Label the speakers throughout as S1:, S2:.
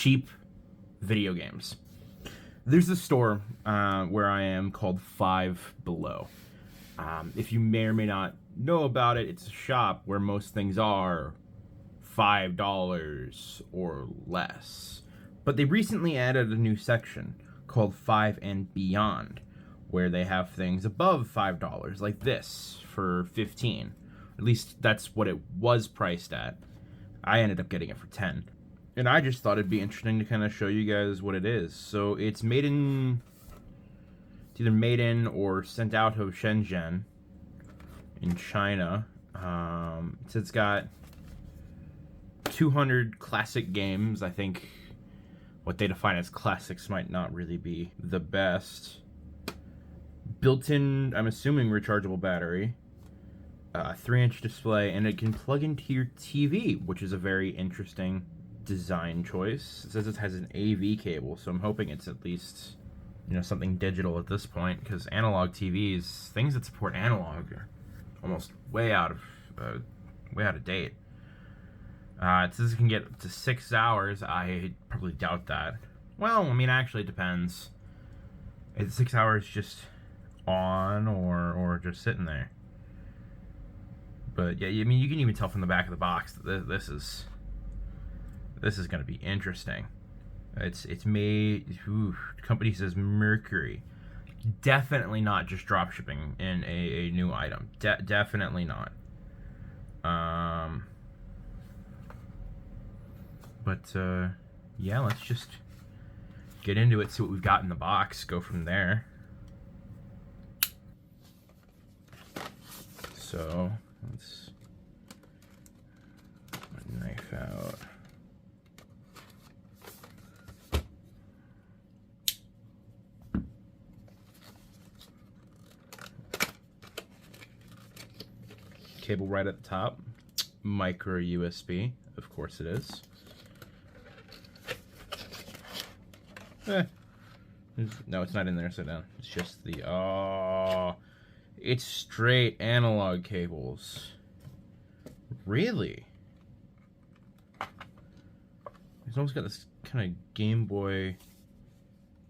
S1: cheap video games. There's a store where I am called Five Below. If you may or may not know about it, it's a shop where most things are $5 or less. But they recently added a new section called Five and Beyond, where they have things above $5, like this for $15. At least that's what it was priced at. I ended up getting it for $10. And I just thought it'd be interesting to kind of show you guys what it is. So it's either made in or sent out of Shenzhen in China. So it's got 200 classic games. I think what they define as classics might not really be the best. Built-in, I'm assuming, rechargeable battery. 3-inch display, and it can plug into your TV, which is a very interesting design choice. It says it has an AV cable, so I'm hoping it's at least, you know, something digital at this point, because analog TVs, things that support analog, are almost way out of date. It says it can get up to 6 hours. I probably doubt that. Well, I mean, actually, it depends. Is 6 hours just on or just sitting there? But yeah, I mean, you can even tell from the back of the box that this is going to be interesting. It's made. Ooh, the company says Mercury. Definitely not just drop shipping in a new item. Definitely not. But yeah, let's just get into it. See what we've got in the box. Go from there. So let's get my knife out. Cable right at the top. Micro USB, of course it is. No, it's not in there. Sit down. It's just the it's straight analog cables. Really? It's almost got this kind of Game Boy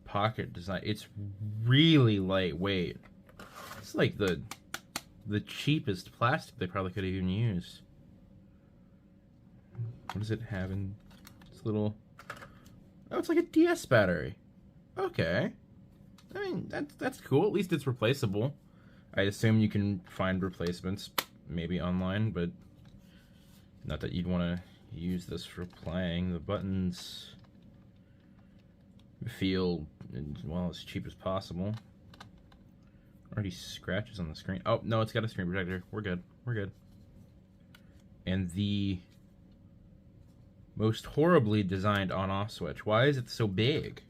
S1: Pocket design. It's really lightweight. It's like the cheapest plastic they probably could have even used. What does it have in this little... Oh, it's like a DS battery. Okay. I mean, that's cool. At least it's replaceable. I assume you can find replacements, maybe online, but not that you'd want to use this for playing. The buttons feel, well, as cheap as possible. Already scratches on the screen. Oh, no, it's got a screen protector. We're good. We're good. And the most horribly designed on-off switch. Why is it so big?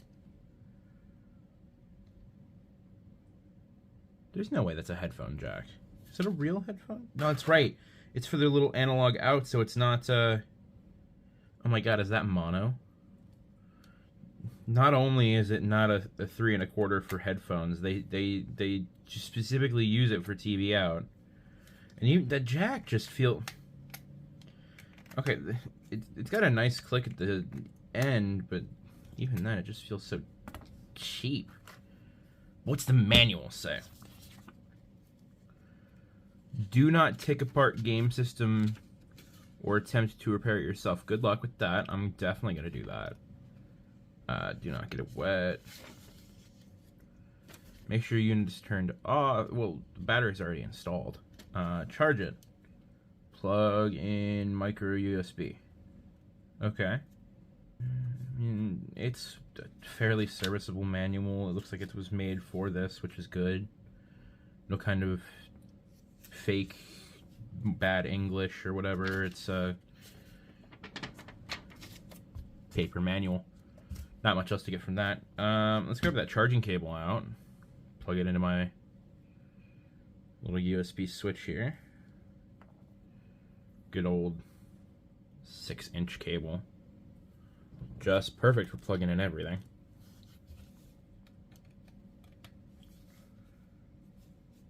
S1: There's no way that's a headphone jack. Is it a real headphone? No, it's right. It's for their little analog out, so it's not, oh my god, is that mono? Not only is it not a 3 1/4 for headphones, they just specifically use it for TV out. And even that jack just feel... Okay, it's got a nice click at the end, but even then it just feels so cheap. What's the manual say? Do not take apart game system or attempt to repair it yourself. Good luck with that. I'm definitely going to do that. Do not get it wet. Make sure your unit is turned off. Well, the battery's already installed. Charge it. Plug in micro USB. Okay. It's a fairly serviceable manual. It looks like it was made for this, which is good. No kind of fake bad English or whatever. It's a paper manual. Not much else to get from that. Let's grab that charging cable out. Plug it into my little USB switch here. Good old 6-inch cable. Just perfect for plugging in everything.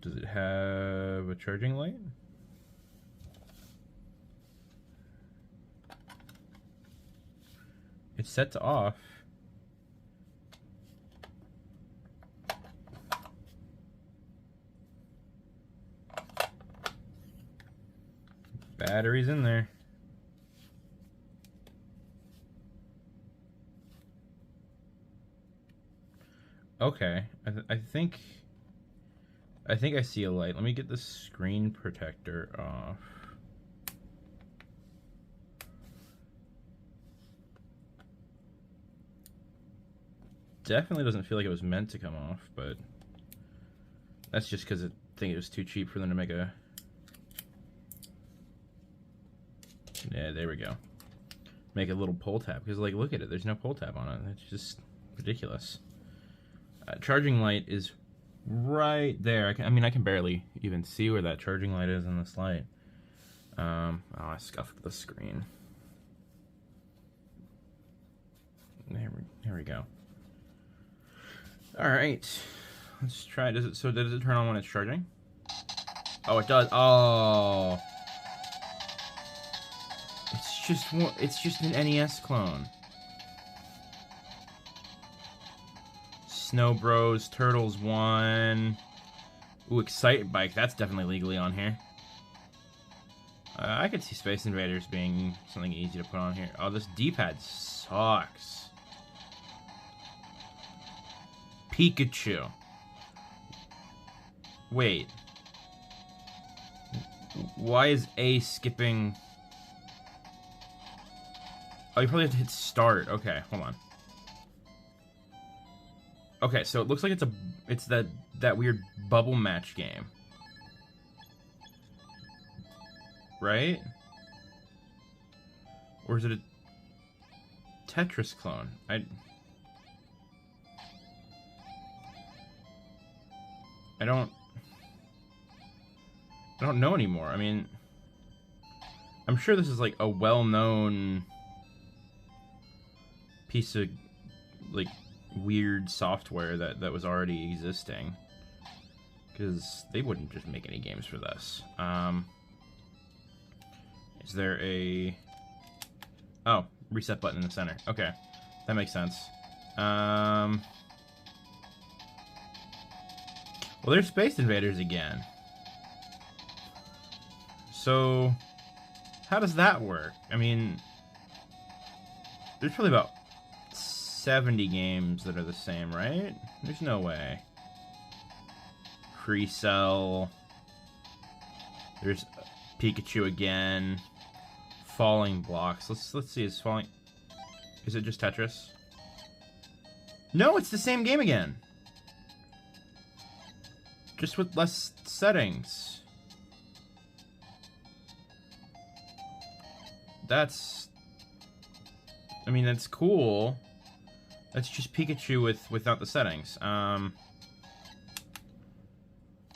S1: Does it have a charging light? It's set to off. Battery's in there. Okay, I think I see a light. Let me get the screen protector off. Definitely doesn't feel like it was meant to come off, but that's just because I think it was too cheap for them to make a... Yeah, there we go. Make a little pull tab, because like, look at it, there's no pull tab on it. It's just ridiculous. Charging light is right there. I mean, I can barely even see where that charging light is in this light. Oh, I scuffed the screen. There we go. All right, let's try. Does it turn on when it's charging? Oh, it does. Oh, it's just an NES clone. Snow Bros, Turtles 1. Ooh, Excite Bike. That's definitely legally on here. I could see Space Invaders being something easy to put on here. Oh, this D-pad sucks. Pikachu. Wait. Why is A skipping? Oh, you probably have to hit start. Okay, hold on. Okay, so it looks like it's that weird bubble match game. Right? Or is it a Tetris clone? I don't know anymore. I mean, I'm sure this is like a well-known piece of like weird software that was already existing, because they wouldn't just make any games for this. Is there a reset button in the center? Okay, that makes sense. Well, there's Space Invaders again. So how does that work? I mean, there's probably about 70 games that are the same, right? There's no way. Pre-Cell. There's Pikachu again. Falling Blocks. Let's see. Is it just Tetris? No, it's the same game again. Just with less settings. That's cool. That's just Pikachu without the settings.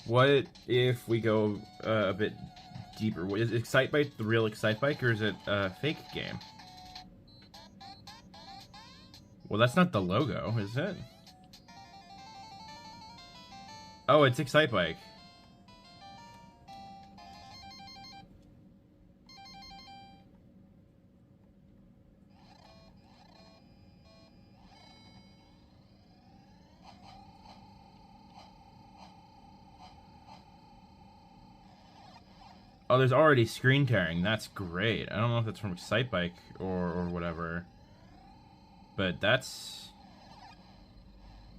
S1: What if we go a bit deeper? Is Excite Bike the real Excite Bike, or is it a fake game? Well, that's not the logo, is it? Oh, it's Excite Bike. Oh, there's already screen tearing. That's great. I don't know if that's from Excite Bike or whatever. But that's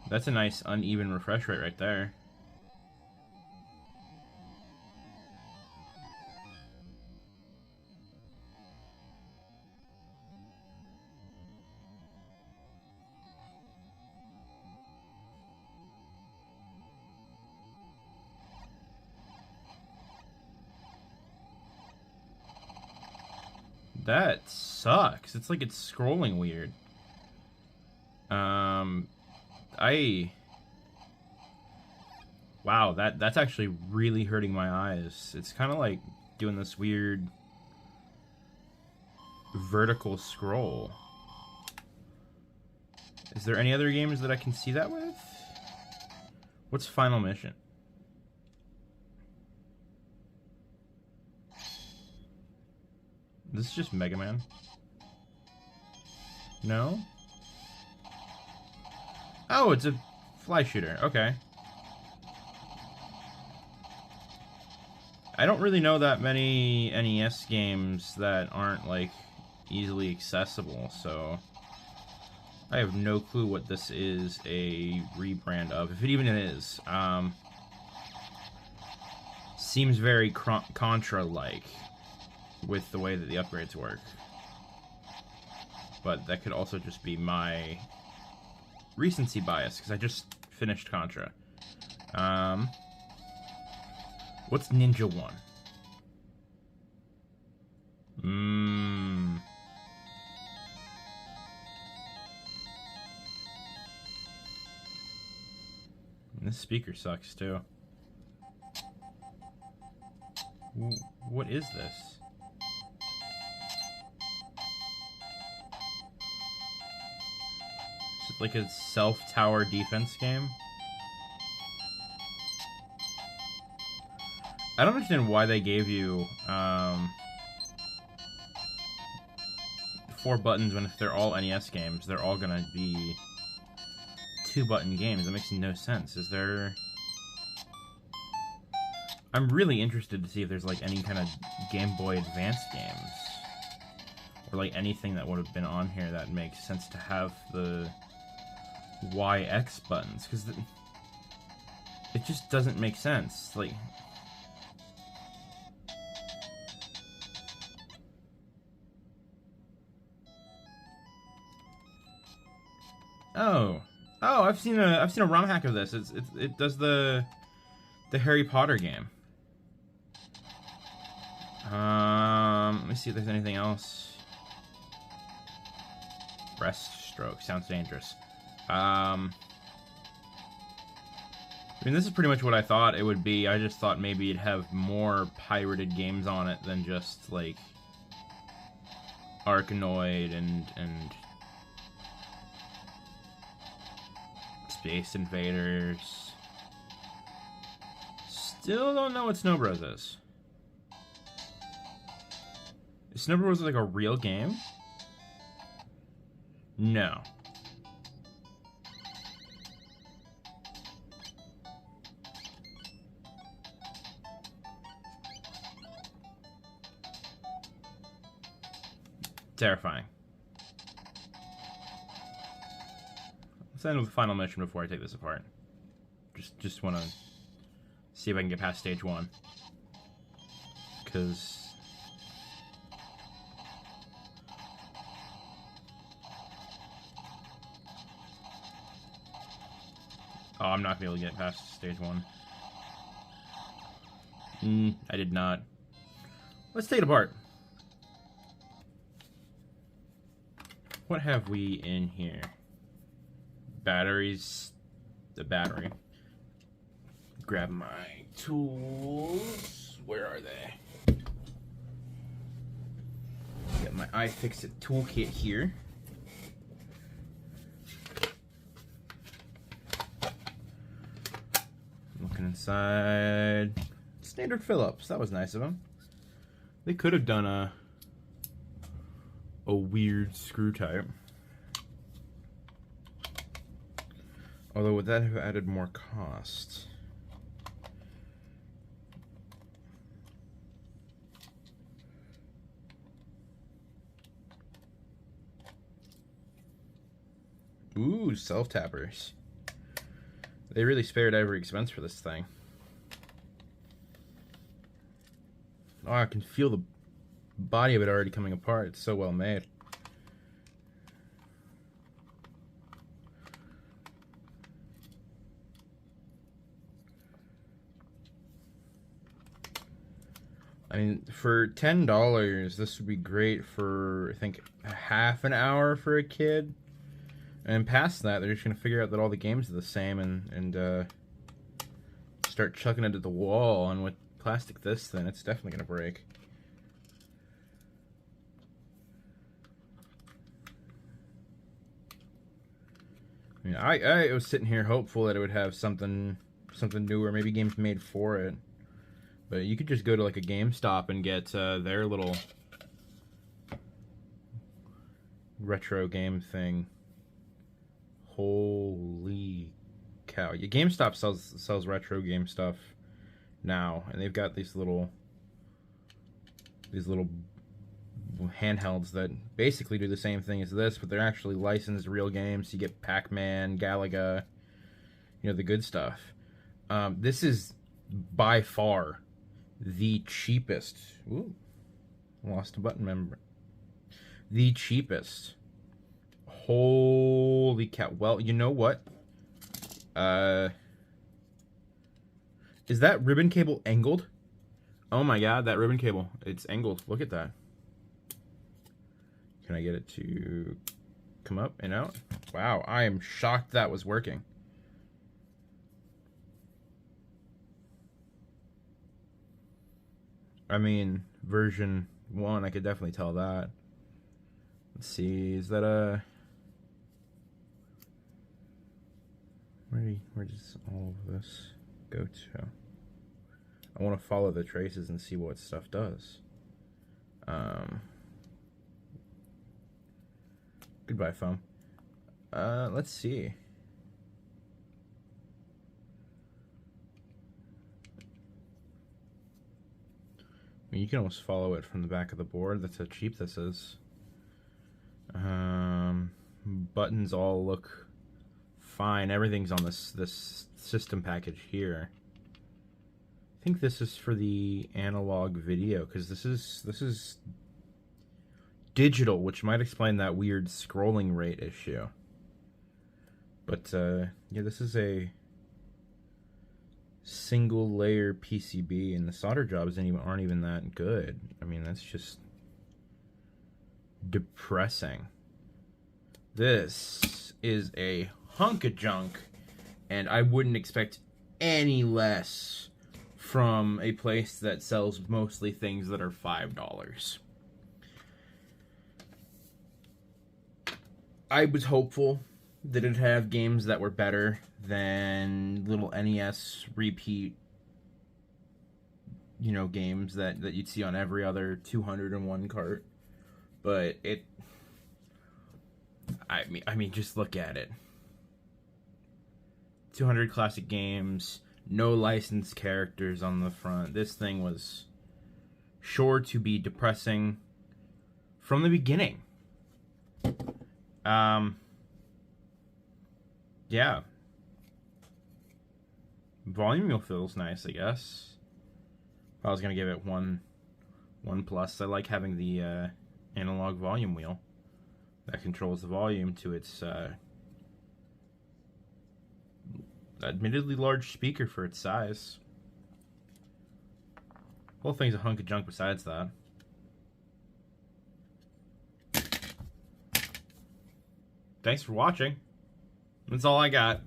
S1: a nice uneven refresh rate right there. That sucks. It's like it's scrolling weird. Wow, that's actually really hurting my eyes. It's kind of like doing this weird vertical scroll. Is there any other games that I can see that with? What's Final Mission? This is just Mega Man. No? Oh, it's a fly shooter. Okay. I don't really know that many NES games that aren't, like, easily accessible, so I have no clue what this is a rebrand of, if it even is. Seems very Contra-like with the way that the upgrades work. But that could also just be my recency bias, because I just finished Contra. What's Ninja 1? This speaker sucks, too. What is this? Is it like a self-tower defense game? I don't understand why they gave you 4 buttons when if they're all NES games, they're all gonna be 2-button games. That makes no sense. Is there... I'm really interested to see if there's like any kind of Game Boy Advance games. Or like anything that would have been on here that makes sense to have the YX buttons. Because it just doesn't make sense. Like... Oh, I've seen a ROM hack of this. It does the Harry Potter game. Let me see if there's anything else. Breaststroke sounds dangerous. I mean, this is pretty much what I thought it would be. I just thought maybe it'd have more pirated games on it than just like Arkanoid and Space Invaders. Still don't know what Snow Bros is. Is Snow Bros like a real game? No. Terrifying. Let's end with the final mission before I take this apart. Just want to see if I can get past stage 1. Because... oh, I'm not going to be able to get past stage 1. I did not. Let's take it apart. What have we in here? Batteries. The battery. Grab my tools. Where are they? Got my iFixit toolkit here. Looking inside. Standard Phillips. That was nice of them. They could have done a weird screw type. Although, would that have added more cost? Ooh, self-tappers. They really spared every expense for this thing. Oh, I can feel the body of it already coming apart. It's so well made. I mean, for $10, this would be great for, I think, half an hour for a kid. And past that, they're just going to figure out that all the games are the same and start chucking it at the wall. And with plastic this thin, it's definitely going to break. I mean, I was sitting here hopeful that it would have something newer, maybe games made for it. But you could just go to like a GameStop and get their little retro game thing. Holy cow! Yeah, GameStop sells retro game stuff now, and they've got these little handhelds that basically do the same thing as this, but they're actually licensed real games. You get Pac-Man, Galaga, you know, the good stuff. This is by far the cheapest. Ooh, lost a button member. The cheapest. Holy cow. Well, you know what? Is that ribbon cable angled? Oh my god, that ribbon cable. It's angled. Look at that. Can I get it to come up and out? Wow, I am shocked that was working. I mean, version 1, I could definitely tell that. Let's see, is that a... Where does all of this go to? I want to follow the traces and see what stuff does. Goodbye, foam. Let's see. I mean, you can almost follow it from the back of the board. That's how cheap this is. Buttons all look fine. Everything's on this system package here. I think this is for the analog video, because this is digital, which might explain that weird scrolling rate issue. But yeah, this is a single layer PCB, and the solder jobs aren't even that good. I mean, that's just depressing. This is a hunk of junk, and I wouldn't expect any less from a place that sells mostly things that are $5. I was hopeful that it'd have games that were better than little NES repeat, you know, games that you'd see on every other 201 cart. But I mean, just look at it. 200 classic games, no licensed characters on the front. This thing was sure to be depressing from the beginning. Yeah. Volume wheel feels nice, I guess. I was gonna give it one plus. I like having the analog volume wheel that controls the volume to its admittedly large speaker for its size. The whole thing's a hunk of junk besides that. Thanks for watching. That's all I got.